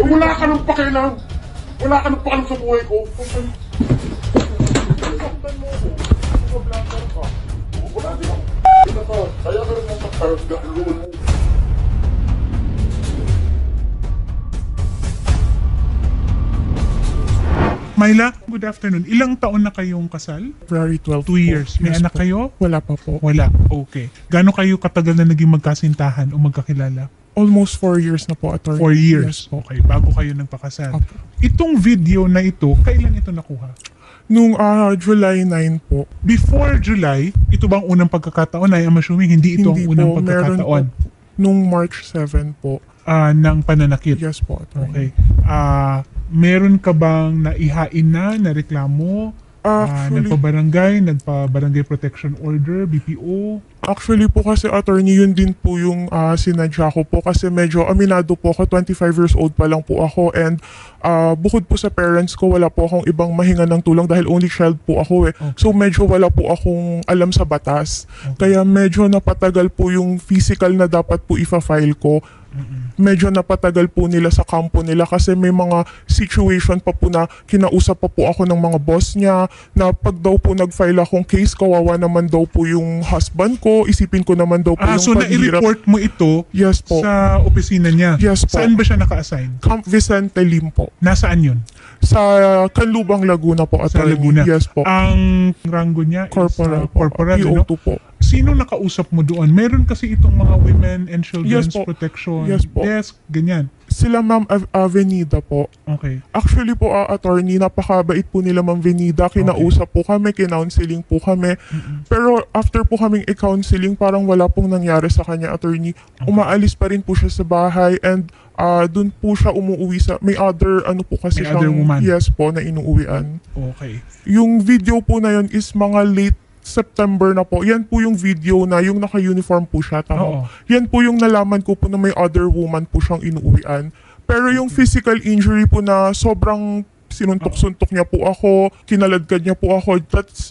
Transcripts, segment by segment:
Wala ka nang pakialam. Wala ka nang pakialam sa buhay ko. Nasaktan mo ako. Mablatter ka. Wala din ako. Kaya ka rin nasaktan. Gano'n mo. Myla, good afternoon. Ilang taon na kayong kasal? February 12 2 years. May Yes anak po. kayo? Wala pa po. Wala. Okay. Gaano kayo katagal na naging magkasintahan o magkakilala? Almost 4 years na po, attorney. 4 years. Yes po. Okay. Bago kayo nagpakasal. Opo. Itong video na ito, kailan ito nakuha? Nung July 9 po. Before July, ito bang unang pagkakataon? I am assuming hindi ito ang unang Meron pagkakataon po. Nung March 7 po. ng pananakit. Yes po, Okay. attorney. Meron ka bang naihain na reklamo? Actually, Nagpa-barangay protection order, BPO? actually po kasi, attorney, yun din po yung sinadya ko po kasi medyo aminado po ako, 25 years old pa lang po ako, and bukod po sa parents ko, wala po akong ibang mahinga ng tulong dahil only child po ako eh. Okay. So medyo wala po akong alam sa batas. Okay. Kaya medyo napatagal po yung physical na dapat po ifa-file ko. Medyo napatagal po nila sa kampo nila kasi may mga situation pa po na kinausap pa po ako ng mga boss niya na pag daw po nag-file akong case, kawawa naman daw po yung husband ko, isipin ko naman daw po yung So paghihirap. na-report mo ito Yes po. sa opisina niya? Yes po. Saan ba siya naka-assign? Camp Vicente Lim po. Nasaan yun? Sa Canlubang, Laguna po, Sa attorney. Laguna. Yes po. Ang rango niya Corporal is po. corporal. Ano? PO2 po. Sino nakausap mo doon? Meron kasi itong mga women and children's Yes po. protection Yes po. desk, ganyan. Sila Ma'am Avenida po. Okay. Actually po, attorney, napakabait po nila Ma'am Venida. Kinausap po kami, kinounseling po kami. Pero after po kaming i-counseling, parang wala pong nangyari sa kanya, attorney. Umaalis pa rin po siya sa bahay and dun po siya umuwi sa... May other, ano po kasi May other woman. Yes po, na inuuwian. Okay. Yung video po na yun is mga late September na po. Yan po yung video na yung naka-uniform po siya. Oo. Tama. Yan po yung nalaman ko po na may other woman po siyang inuuwian. Pero yung physical injury po na sobrang sinuntok-suntok niya po ako, kinaladkad niya po ako, that's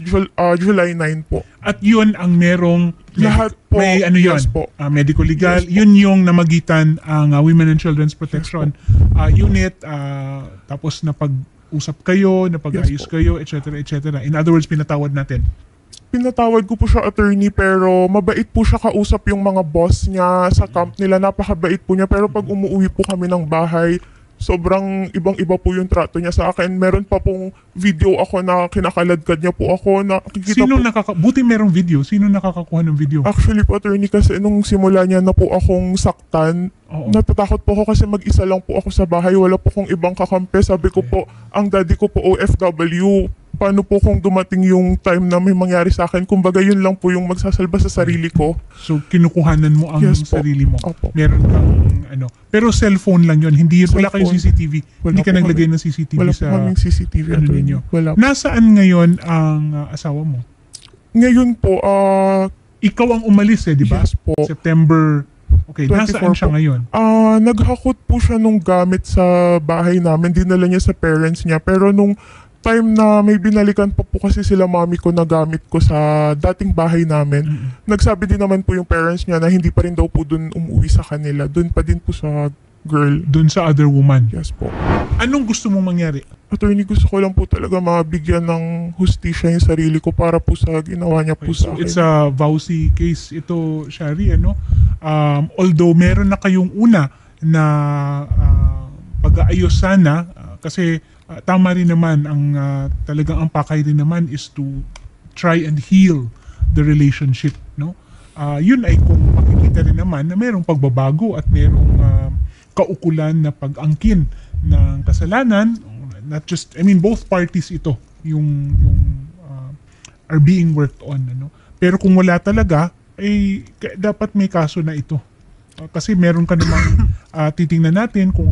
July 9 po. At yun ang merong Lahat po. may ano yun, Yes po. medical legal, Yes po. yun yung namagitan ang Women and Children's Protection unit, tapos napag-usap kayo, napag-ayos Yes po. kayo, etc. etc. In other words, pinatawad natin. Pinatawad ko po siya, attorney, pero mabait po siya kausap yung mga boss niya sa camp nila. Napakabait po niya. Pero pag umuwi po kami ng bahay, sobrang ibang-iba po yung trato niya sa akin. Meron pa pong video ako na kinakaladkad niya po ako. Nakikita Sino po, buti merong video? Sino nakakakuha ng video? actually po, attorney, kasi nung simula niya na po akong saktan, Oo. natatakot po ako kasi mag-isa lang po ako sa bahay. Wala po kong ibang kakampi. Sabi ko po, ang daddy ko po OFW. Paano po kung dumating yung time na may mangyari sa akin? Kumbaga yun lang po yung magsasalba sa sarili ko. So kinukuhanan mo ang Yes po. sarili mo. Opo. Meron kang ano. Pero cellphone lang yun. Wala kayong Cellphone. CCTV. Wala Hindi ka po naglagay kami. ng CCTV Wala sa po kaming CCTV. ano attorney. ninyo. Wala po. Nasaan ngayon ang asawa mo? Ngayon po, Ikaw ang umalis di ba? yes po. September. Okay, 24 nasaan siya po. ngayon? Naghakot po siya nung gamit sa bahay namin. Dinala niya sa parents niya. Pero nung time na may binalikan pa po kasi sila mami ko na gamit ko sa dating bahay namin, nagsabi din naman po yung parents niya na hindi pa rin daw po dun umuwi sa kanila. Dun pa din po sa girl. Doon sa other woman. Yes po. Anong gusto mong mangyari? Attorney, gusto ko lang po talaga mabigyan ng hustisya yung sarili ko para po sa ginawa niya po So sa akin. it's a vowsy case ito, Shari, ano? Although meron na kayong una na pag-aayos sana kasi tama rin naman ang talagang ang pakay rin naman is to try and heal the relationship, no? Yun ay kung makikita rin naman na merong pagbabago at merong kaukulan na pag-angkin ng kasalanan, not just, I mean both parties ito yung are being worked on, ano? Pero kung wala talaga ay dapat may kaso na ito. Kasi meron ka namang titingnan natin kung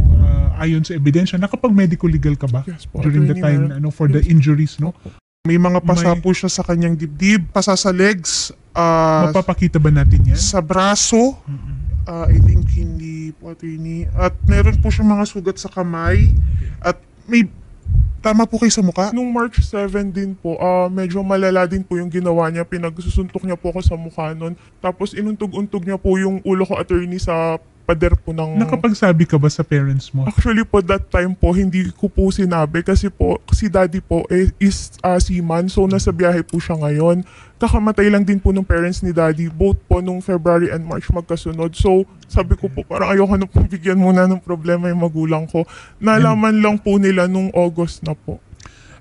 ayon sa ebidensya, nakapag-medical legal ka ba Yes po, during the attorney, time for the injuries, no? May mga pasa May- po siya sa kanyang dibdib, pasa sa legs, Mapapakita ba natin yan? sa braso, I think hindi po, attorney. At meron po siya mga sugat sa kamay, at may Tama po kayo sa mukha? Nung March 7 din po, medyo malala din po yung ginawa niya. Pinagsusuntok niya po ako sa mukha nun. Tapos inuntog-untog niya po yung ulo ko, attorney, sa pader po ng... Nakapagsabi ka ba sa parents mo? Actually po, that time po, hindi ko po sinabi kasi po, si daddy po is seaman, so nasa biyahe po siya ngayon. Kakamatay lang din po ng parents ni daddy, both po nung February and March magkasunod. So, sabi ko po, parang ayoko na po bigyan muna ng problema yung magulang ko. Nalaman lang po nila nung August na po.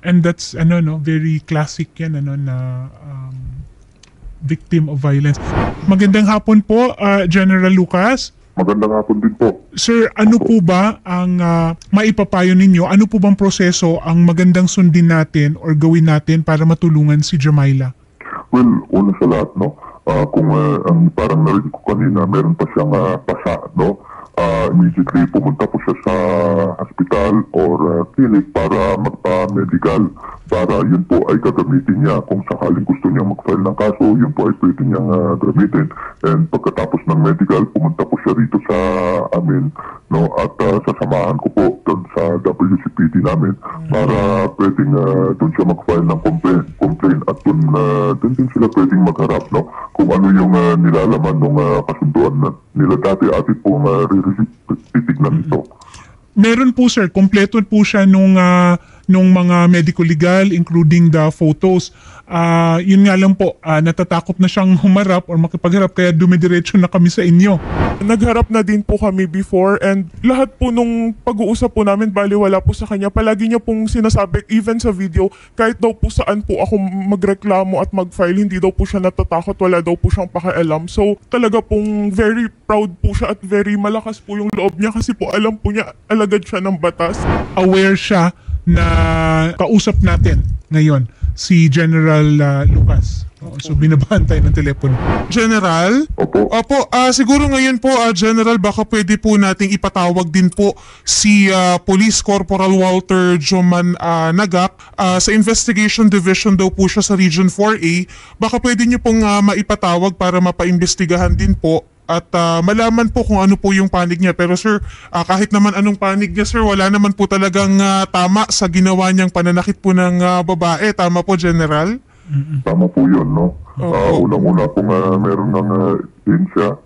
And that's very classic yan na victim of violence. Magandang hapon po, General Lucas. Magandang hapon din po. Sir, ano po ba ang maipapayo ninyo? Ano po bang proseso ang magandang sundin natin or gawin natin para matulungan si Jamila? Well, una sa lahat, no? Kung ang parang narinig ko kanina, meron pa siyang pasa, no? Immediately pumunta po siya sa hospital or clinic para magpa-medical para yun po ay gagamitin niya. Kung sakaling gusto niya mag-file ng kaso, yun po ay pwede niyang gamitin. And pagkatapos ng medical, pumunta po siya rito sa amin, no? At sasamahan ko po doon sa WCPD namin para pwedeng doon siya mag-file ng complaint at doon din sila pwedeng magharap, no? Kung ano yung nilalaman ng kasunduan nila dati, atin pong titignan ito. Meron po sir, kompleto po siya nung mga medical legal including the photos. Yun nga lang po, natatakot na siyang humarap or makipagharap kaya dumidiretso na kami sa inyo. Nagharap na din po kami before and lahat po nung pag-uusap po namin baliwala po sa kanya. Palagi niya pong sinasabi, even sa video, kahit daw po saan po ako magreklamo at mag-file, hindi daw po siya natatakot, wala daw po siyang pakialam. So talaga pong very proud po siya at very malakas po yung loob niya kasi po alam po niya, alagad siya ng batas. Aware siya na kausap natin ngayon si General Lucas. So binabantay ng telepono. General? Opo. Opo, siguro ngayon po, General, baka pwede po nating ipatawag din po si Police Corporal Walter Joman Nagak. Sa Investigation Division daw po siya sa Region 4A. Baka pwede niyo pong maipatawag para mapaimbestigahan din po at malaman po kung ano po yung panig niya. Pero sir, kahit naman anong panig niya sir, wala naman po talagang tama sa ginawa niyang pananakit po ng babae. Tama po, General? Tama po yun, no? Unang-una kung meron ng insya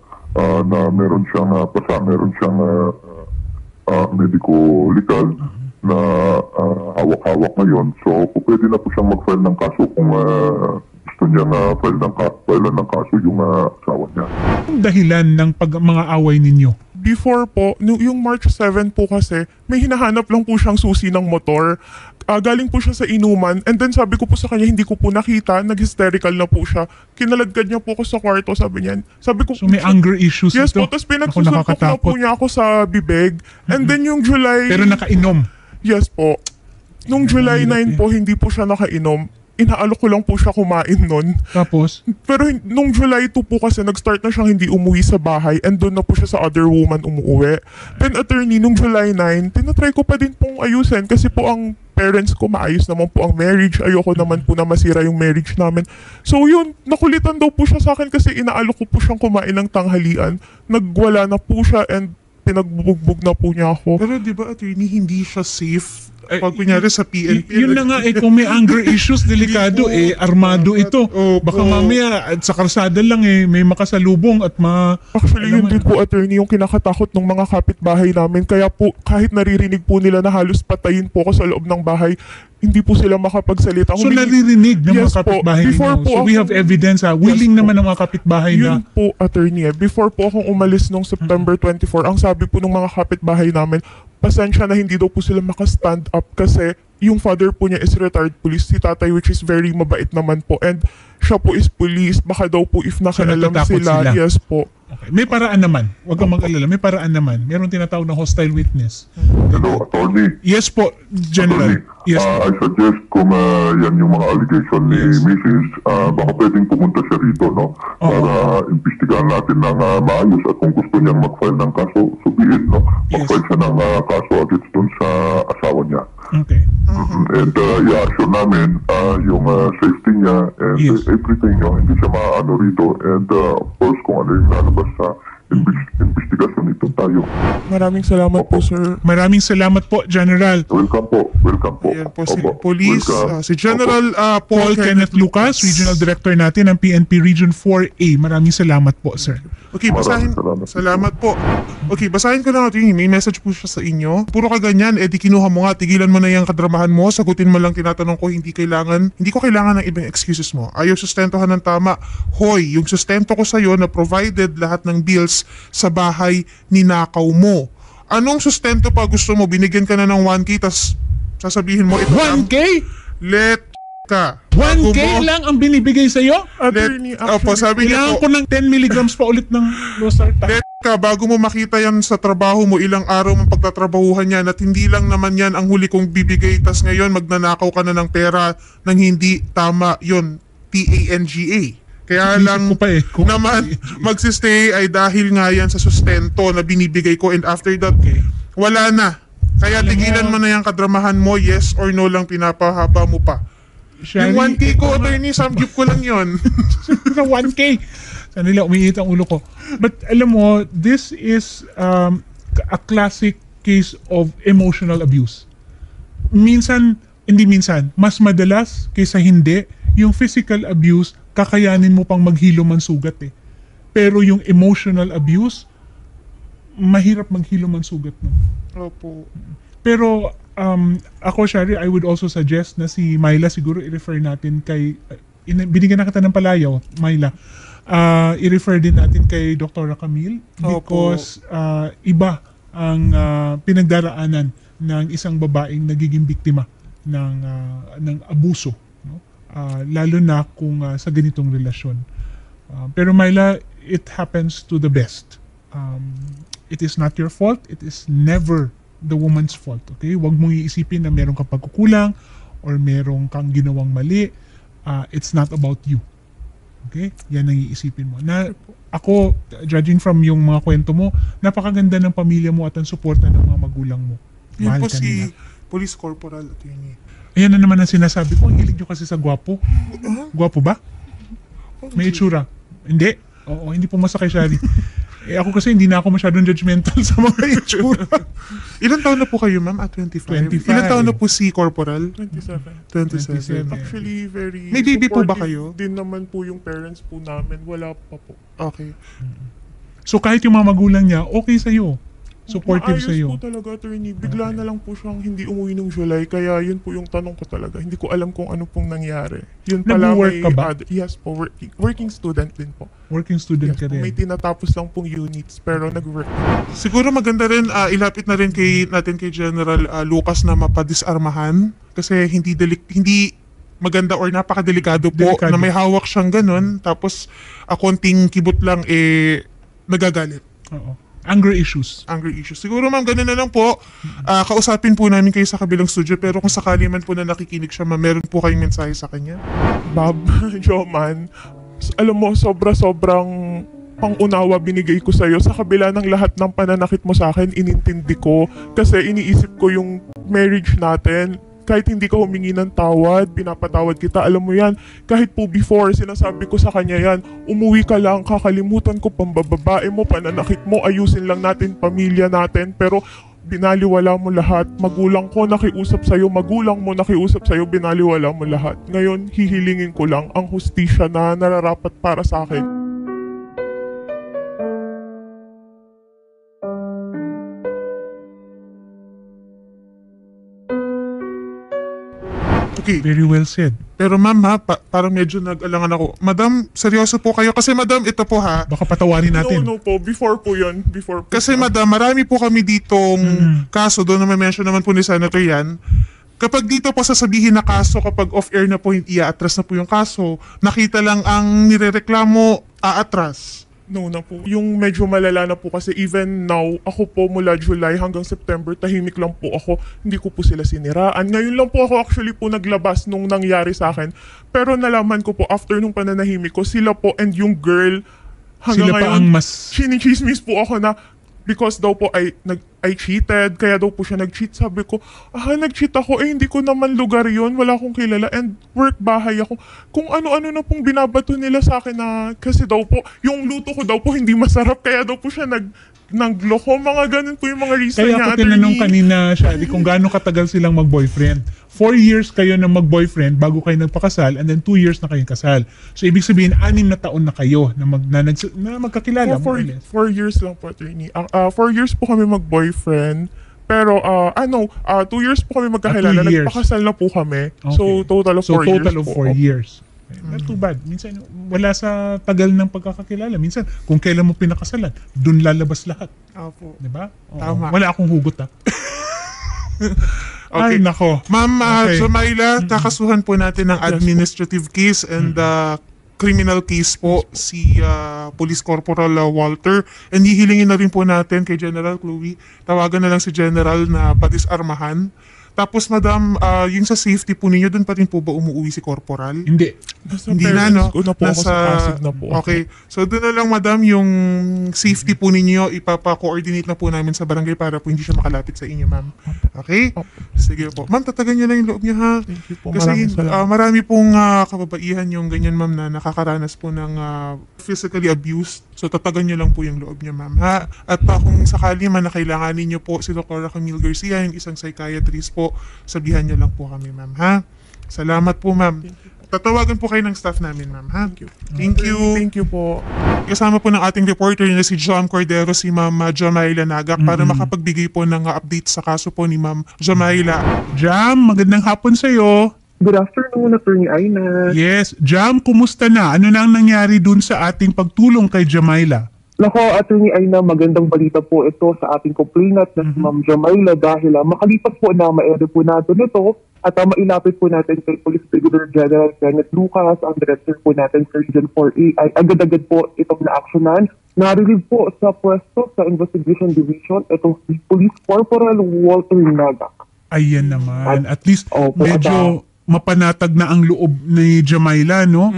na meron siyang pasa, meron siyang medico-legal na hawak-hawak ngayon. So, pwede na po siyang mag-file ng kaso kung gusto niyang file ng kaso yung asawa niya. Ang dahilan ng mga away ninyo? Before po, yung March 7 po kasi, may hinahanap lang po siyang susi ng motor. Galing po siya sa inuman and then sabi ko po sa kanya, hindi ko po nakita, nag-hysterical na po siya. Kinaladkad niya po ako sa kwarto, sabi niya. Sabi ko, So may anger issues yes ito? po, tapos pinagsusuntok na po niya ako sa bibig. And then yung July... Pero nakainom? Yes po. Nung July 9 po, hindi po siya nakainom. Inaalok ko lang po siya kumain nun. Tapos? Pero nung July 2 po kasi nag-start na siyang hindi umuwi sa bahay and doon na po siya sa other woman umuwi. Then attorney, nung July 9, tinatry ko pa din pong ayusin kasi po ang parents ko maayos naman po ang marriage. Ayoko naman po na masira yung marriage namin. So yun, nakulitan daw po siya sa akin kasi inaalok ko po siyang kumain ng tanghalian. Nagwala na po siya and pinagbubugbog na po niya ako. Pero di ba, attorney, hindi siya safe pag kunyari sa PNP? Yun na nga kung may anger issues, delikado armado ito. Baka mamaya at sa kalsada lang may makasalubong at Actually, yun din po, attorney, yung kinakatakot ng mga kapitbahay namin. Kaya po, kahit naririnig po nila na halos patayin po ako sa loob ng bahay, hindi po sila makapagsalita. So naririnig ng Yes mga kapitbahay po. Before ninyo. po So we have evidence. Willing Yes po. naman ng mga kapitbahay na. Yun po, attorney. Before po akong umalis nung September 24, ang sabi po ng mga kapitbahay namin, pasensya na hindi daw po sila makastand up kasi yung father po niya is retired police, si tatay, which is very mabait naman po. And siya po is police. Baka daw po if nakialam natatakot sila. sila. Yes po. Okay. May paraan naman. Huwag kang mag-alala. May paraan naman. Meron tinatawag na hostile witness. Hello, attorney. Yes po, General. Attorney, Yes po. I suggest kung yan yung mga allegation ni Mrs., baka pwedeng pumunta siya rito, no? Para imbestigahan natin ng maayos at kung gusto niyang mag-file ng kaso, so be it, no? Mag-file siya ng kaso against dun sa asawa niya. Okay. And i-assure namin yung safety niya and Yes. everything, no? Hindi siya maano rito. And of course, kung ano yung lalabas sa investigasyon ito tayo. Maraming salamat po, sir. Maraming salamat po, General. Welcome po. Welcome po. Ayan po si Opo. Police, Welcome. si General Paul Kenneth Lucas, Regional Director natin ng PNP Region 4A. Maraming salamat po, sir. Okay, basahin. Maraming salamat. Salamat po. Okay, basahin ko na natin. May message po siya sa inyo. Puro ka ganyan, di kinuha mo nga, tigilan mo na yung kadramahan mo, sagutin mo lang tinatanong ko, hindi ko kailangan ng ibang excuses mo. Ayaw sustentuhan ng tama. Hoy, yung sustento ko sa'yo na provided lahat ng bills sa bahay, ninakaw mo. Anong sustento pa gusto mo? Binigyan ka na ng 1K, tas sasabihin mo ito 1K? Let ka. 1K Bago mo- lang ang binibigay sa'yo? Attorney, Opo, sabi niya Kailangan po, ko ng 10 milligrams pa ulit ng Losartan. let ka, bago mo makita yan sa trabaho mo, ilang araw mong pagtatrabahuhan yan at hindi lang naman yan ang huli kong bibigay, tas ngayon magnanakaw ka na ng pera nang hindi tama yon. TANGA. Kaya Inisip lang ko pa kung naman magsistay ay dahil nga yan sa sustento na binibigay ko, and after that, wala na. Kaya Alam mo- tigilan mo na yung kadramahan mo, yes or no lang, pinapahaba mo pa. Yung 1K ko, attorney, samgyup ko lang yon. Sa 1K. Sana nila umiinit ang ulo ko. But alam mo, this is a classic case of emotional abuse. Hindi minsan, mas madalas kaysa hindi, yung physical abuse, kakayanin mo pang maghilo man sugat eh. Pero yung emotional abuse, mahirap maghilo man sugat nun. Opo. Pero ako, Shari, I would also suggest na si Myla siguro i-refer natin kay, binigyan na kita ng palayaw, Myla. I-refer din natin kay Dr. Camille because iba ang pinagdaraanan ng isang babaeng nagiging biktima ng abuso, no? Lalo na kung sa ganitong relasyon. Pero Myla, it happens to the best. It is not your fault. It is never the woman's fault. Okay? Huwag mong iisipin na meron kang pagkukulang or meron kang ginawang mali. It's not about you. Okay? Yan ang iisipin mo. Na ako, judging from yung mga kwento mo, napakaganda ng pamilya mo at ang suporta ng mga magulang mo. Yun Mahal po ka nila. si Police Corporal Attorney. Ayan na naman ang sinasabi ko. Ang hilig nyo kasi sa gwapo. Gwapo ba? May itsura? Hindi? Oo, hindi po masakay, Shari. Ako kasi hindi na ako masyadong judgmental sa mga itsura. Ilan taon na po kayo, ma'am? 25. 25. Ilan taon na po si Corporal? 27. 27. 27. Actually, very May baby po ba supportive kayo? din naman po yung parents po namin. Wala pa po. Okay. So kahit yung mga magulang niya, okay sa'yo. Supportive Maayos sa'yo. po talaga, attorney. Bigla na lang po siyang hindi umuwi ng July. Kaya yun po yung tanong ko talaga. Hindi ko alam kung ano pong nangyari. Yun pala Nag-work ka ba? Yes po, working student din po. Working student Yes ka po, may rin. tinatapos lang pong units pero nag-work. Siguro maganda rin, ilapit na rin natin kay General Lucas na mapadisarmahan kasi hindi maganda or napakadelikado po Delikado. na may hawak siyang ganun tapos konting kibot lang nagagalit. Oo. Anger issues. Angry issues. Siguro ma'am, ganun na lang po. Kausapin po namin kayo sa kabilang studio pero kung sakali man po na nakikinig siya, ma'am, meron po kayong mensahe sa kanya? Bob, Joman, alam mo, sobrang pangunawa binigay ko sa'yo. Sa kabila ng lahat ng pananakit mo sa akin, inintindi ko. Kasi iniisip ko yung marriage natin. Kahit hindi ka humingi ng tawad, pinapatawad kita. Alam mo yan, kahit po before, sinasabi ko sa kanya yan, umuwi ka lang, kakalimutan ko pambababae mo, pananakit mo, ayusin lang natin pamilya natin. Pero binaliwala mo lahat. Magulang ko nakiusap sa'yo, magulang mo nakiusap sa'yo, binaliwala mo lahat. Ngayon, hihilingin ko lang ang hustisya na nararapat para sa akin. Okay. Very well said. Pero ma'am ha, parang medyo nag-alangan ako. Madam, seryoso po kayo. Kasi madam, ito po ha. Baka patawarin natin. No po, before po yun. Before po. Kasi madam, marami po kami ditong kaso. Doon na mention naman po ni Senator yan. Kapag dito po sasabihin na kaso, kapag off-air na po, i-atras na po yung kaso, nakita lang ang nirereklamo, aatras. No na po. Yung medyo malala na po kasi even now, ako po mula July hanggang September, tahimik lang po ako. Hindi ko po sila siniraan. Ngayon lang po ako actually po naglabas nung nangyari sa akin. Pero nalaman ko po after nung pananahimik ko, sila po and yung girl hanggang Sila pa ngayon, ang mas... chinichismis po ako na because daw po I cheated, kaya daw po siya nag-cheat. Sabi ko, nag-cheat ako, hindi ko naman lugar yon, wala akong kilala, and work bahay ako. Kung ano-ano na pong binabato nila sa akin na, kasi daw po, yung luto ko daw po hindi masarap, kaya daw po siya nagloko, mga ganun po yung mga reason Kaya niya, ako tinanong kanina, Shari, kung gaano katagal silang mag-boyfriend. 4 years kayo na mag-boyfriend bago kayo nagpakasal, and then 2 years na kayong kasal. So, ibig sabihin, 6 na taon na kayo na magkakilala. 4 years lang po, attorney. 4 years po kami mag-boyfriend. Pero, 2 years po kami magkakilala. 2 years. Nagpakasal na po kami. Okay. So, total of 4 years total of po. 4 years. Not too bad. Minsan, wala sa tagal ng pagkakakilala. Minsan, kung kailan mo pinakasalan, dun lalabas lahat. Opo. Diba? Oo. Tama. Wala akong hugot, Okay. Ay, nako. Ma'am Okay. Jamaila, kakasuhan po natin ng administrative case and criminal case po si Police Corporal Walter. And hihilingin na rin po natin kay General Chloe, tawagan na lang si General na padisarmahan. Tapos madam, yung sa safety po ninyo, doon pa rin po ba umuwi si Corporal? Hindi. Hindi na, no? Ko na po ako sa Pasig na po. Okay. So doon na lang madam, yung safety po ninyo, ipapa-coordinate na po namin sa barangay para po hindi siya makalapit sa inyo, ma'am. Okay? Sige po. Ma'am, tatagan niyo lang yung loob niyo, ha? Thank you po. Kasi Maraming salamat. marami pong kababaihan yung ganyan, ma'am, na nakakaranas po ng physically abused. So tatagan niyo lang po yung loob niyo, ma'am, ha? At kung sakali man na kailanganin niyo po si Dr. Camille Garcia, yung isang psychiatrist po, sabihan niyo lang po kami, ma'am, ha? Salamat po, ma'am. Tatawagan po kayo ng staff namin, ma'am, ha? Thank you. Thank you po. Kasama po ng ating reporter na si Jam Cordero, si Ma'am Jamaila Nagak, para makapagbigay po ng update sa kaso po ni Ma'am Jamaila. Jam, magandang hapon sa'yo. Good afternoon, Attorney Aina. Yes. Jam, kumusta na? Ano na ang nangyari dun sa ating pagtulong kay Jamaila? Nako, Attorney Aina, magandang balita po ito sa ating complainant na si Ma'am Jamaila dahil makalipas po na ma-ere po natin ito at mailapit po natin kay Police Brigadier General Kenneth Lucas, ang director po natin sa Region 4A, ay agad-agad po itong na-actionan. Na-relieve po sa pwesto sa Investigation Division itong si Police Corporal Walter Nagak. Ayan naman. At least Opo, medyo mapanatag na ang loob ni Jamaila, no?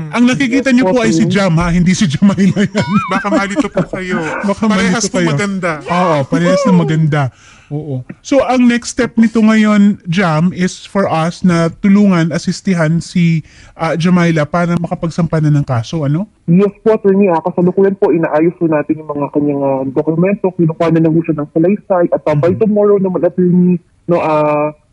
Ang nakikita niyo po ay si Jam, ha? Hindi si Jamaila yan. Baka malito po kayo. Baka Parehas malito po kayo. maganda. Oo, parehas na maganda. Oo. So, ang next step nito ngayon, Jam, is for us na tulungan, asistihan si Jamaila para makapagsampa na ng kaso, ano? Yes po, Attorney. Kasalukuyan po, inaayos po natin yung mga kanyang dokumento. Kinukuha na lang po siya ng salaysay. At by tomorrow naman, Attorney,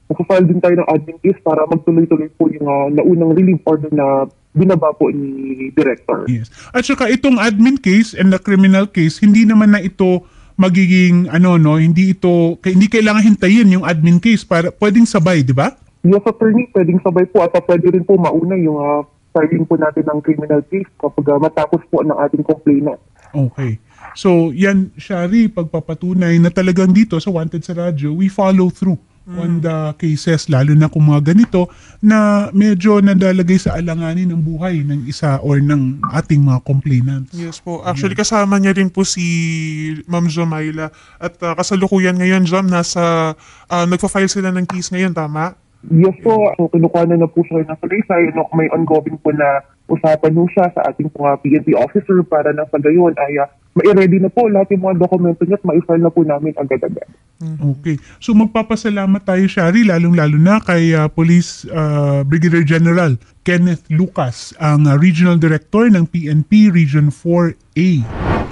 magpa-file din tayo ng admin case para magtuloy-tuloy po yung naunang relief order na binaba po ni Director. Yes. At saka itong admin case and the criminal case, hindi naman na ito magiging hindi kailangan hintayin yung admin case para pwedeng sabay, di ba? Yes, Attorney, pwedeng sabay po at pwede rin po mauna yung filing po natin ng criminal case kapag matapos po ng ating complainant. Okay. So, yan, Shari, pagpapatunay na talagang dito sa Wanted sa Radyo, we follow through on the cases, lalo na kung mga ganito na medyo nadalagay sa alanganin ng buhay ng isa or ng ating mga complainants. Yes po. Actually, kasama niya rin po si Ma'am Jamaila. At kasalukuyan ngayon, Jam, nagpa-file sila ng case ngayon, tama? Yes po, so kinukuha na po siya ng salaysay. May ongoing po na usapan po siya sa ating mga PNP officer para na sa gayon ay ma-ready na po lahat yung mga dokumento niya at ma-file na po namin agad-agad. Okay. So magpapasalamat tayo, Shari, lalong-lalo na kay Police Brigadier General Kenneth Lucas, ang Regional Director ng PNP Region 4A.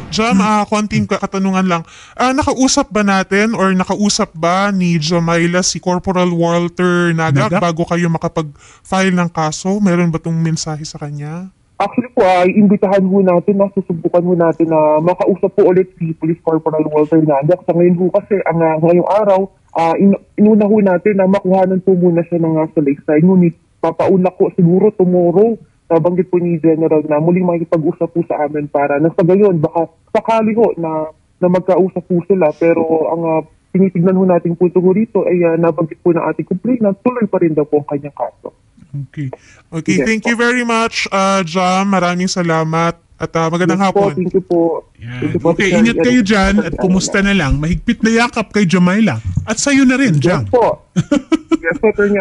Jam, konting katanungan lang. Nakausap ba natin or nakausap ba ni Jamaila si Corporal Walter Nagak bago kayo makapag-file ng kaso? Meron ba itong mensahe sa kanya? Actually po, iimbitahan po natin, susubukan po natin na makausap po ulit si Police Corporal Walter Nagak. Sa ngayon po kasi, ngayong araw, inuna po natin na makuhanan po muna siya ng salaysay. Ngunit papauna ko siguro tomorrow, nabanggit po ni General na muling makikipag-usap po sa amin para nasa gayon, baka sakali ho na magkausap po sila. Pero ang tinitignan ho natin po ito rito ay nabanggit po ng ating complainant, tuloy pa rin daw po ang kanyang kaso. Okay. Okay, Yes, thank you very much, Jam. Maraming salamat at magandang Yes po, hapon. thank you po. Yan. Thank you po, Okay, Sir ingat kayo Eric. dyan at kumusta na lang. Mahigpit na yakap kay Jamaila. At sa'yo na rin, Jam. Yes po. Yes po, Attorney.